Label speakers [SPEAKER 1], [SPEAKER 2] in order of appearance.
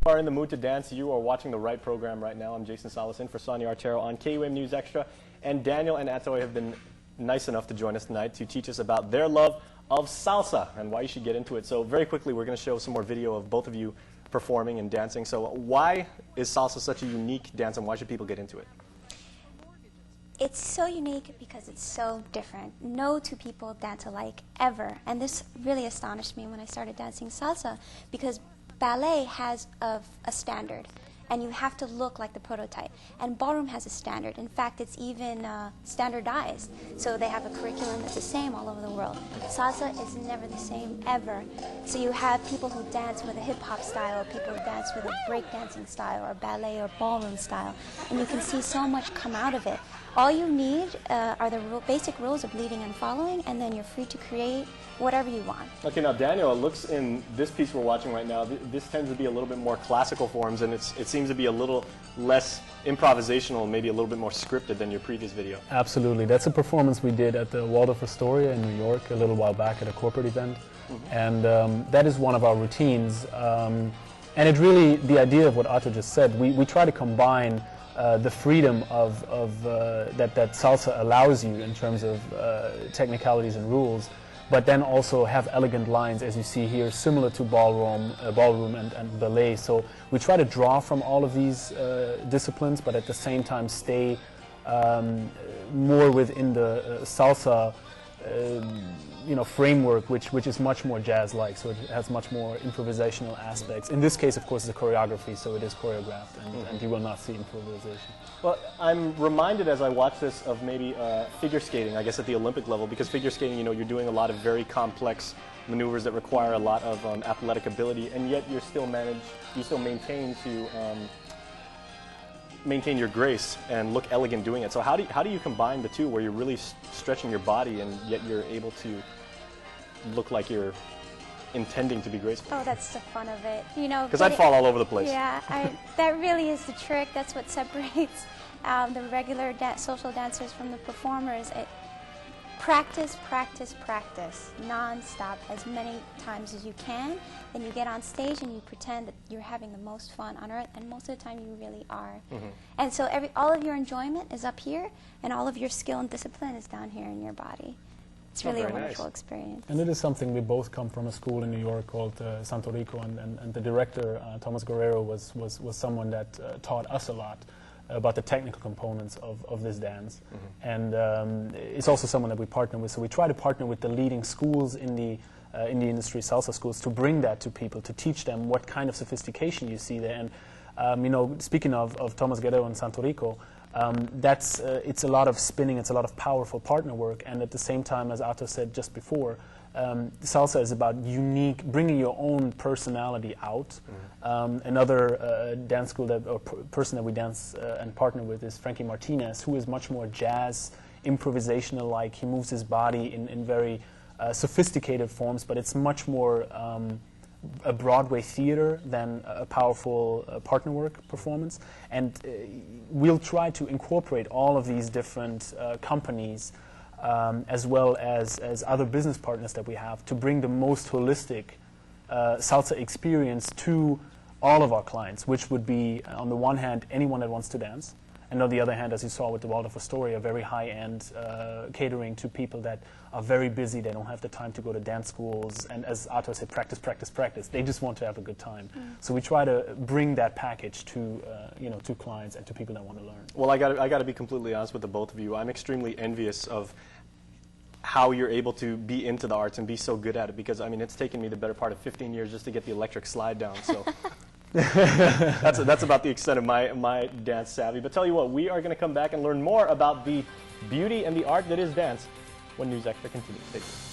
[SPEAKER 1] are in the mood to dance, you are watching the right program right now. I'm Jason Salas in for Sonia Artero on KUM News Extra. And Daniel and Ahtoy have been nice enough to join us tonight to teach us about their love of salsa and why you should get into it. So very quickly, we're going to show some more video of both of you performing and dancing. So why is salsa such a unique dance, and why should people get into it?
[SPEAKER 2] It's so unique because it's so different. No two people dance alike, ever. And this really astonished me when I started dancing salsa, because ballet has a standard, and you have to look like the prototype. And ballroom has a standard. In fact, it's even standardized. So they have a curriculum that's the same all over the world. Salsa is never the same, ever. So you have people who dance with a hip-hop style, people who dance with a breakdancing style, or ballet or ballroom style. And you can see so much come out of it. All you need are the basic rules of leading and following, and then you're free to create whatever you want.
[SPEAKER 1] Okay, now Daniel, it looks in this piece we're watching right now, this tends to be a little bit more classical forms, and it seems to be a little less improvisational, maybe a little bit more scripted than your previous video.
[SPEAKER 3] Absolutely. That's a performance we did at the Waldorf Astoria in New York a little while back at a corporate event. And that is one of our routines. And it really, the idea of what Ahtoy just said, we try to combine the freedom that salsa allows you in terms of technicalities and rules, but then also have elegant lines, as you see here, similar to ballroom and ballet. So we try to draw from all of these disciplines, but at the same time stay more within the salsa framework, which is much more jazz-like, so it has much more improvisational aspects. In this case, of course, it's a choreography, so it is choreographed, and you will not see improvisation.
[SPEAKER 1] Well, I'm reminded as I watch this of maybe figure skating, I guess at the Olympic level, because figure skating, you're doing a lot of very complex maneuvers that require a lot of athletic ability, and yet you still maintain to maintain your grace and look elegant doing it. So how do you combine the two, where you're really stretching your body and yet you're able to look like you're intending to be graceful?
[SPEAKER 2] Oh, that's the fun of it.
[SPEAKER 1] Because I'd fall all over the place.
[SPEAKER 2] Yeah, that really is the trick. That's what separates the regular social dancers from the performers. Practice, practice, practice, non-stop, as many times as you can. Then you get on stage and you pretend that you're having the most fun on earth, and most of the time you really are. And so all of your enjoyment is up here, and all of your skill and discipline is down here in your body. It's really a wonderful experience.
[SPEAKER 3] And it is something, we both come from a school in New York called Santo Rico, and the director, Thomas Guerrero, was someone that taught us a lot about the technical components of this dance. And it's also someone that we partner with. So we try to partner with the leading schools in the industry, salsa schools, to bring that to people, to teach them what kind of sophistication you see there. And speaking of Thomas Guerrero and Santo Rico, it's a lot of spinning, it's a lot of powerful partner work, and at the same time, as Ahtoy said just before, salsa is about bringing your own personality out. Another dance school person that we dance and partner with is Frankie Martinez, who is much more jazz, improvisational-like. He moves his body in very sophisticated forms, but it's much more a Broadway theater than a powerful partner work performance. And we'll try to incorporate all of these different companies as well as other business partners that we have, to bring the most holistic salsa experience to all of our clients, which would be, on the one hand, anyone that wants to dance, and on the other hand, as you saw with the Waldorf Astoria, very high-end catering to people that are very busy, they don't have the time to go to dance schools, and as Ahtoy said, practice, practice, practice. They just want to have a good time. So we try to bring that package to to clients and to people that want to learn.
[SPEAKER 1] Well, I got to be completely honest with the both of you. I'm extremely envious of how you're able to be into the arts and be so good at it, because it's taken me the better part of 15 years just to get the electric slide down. So that's about the extent of my dance savvy. But tell you what, we are going to come back and learn more about the beauty and the art that is dance when News Extra continues. Stay tuned.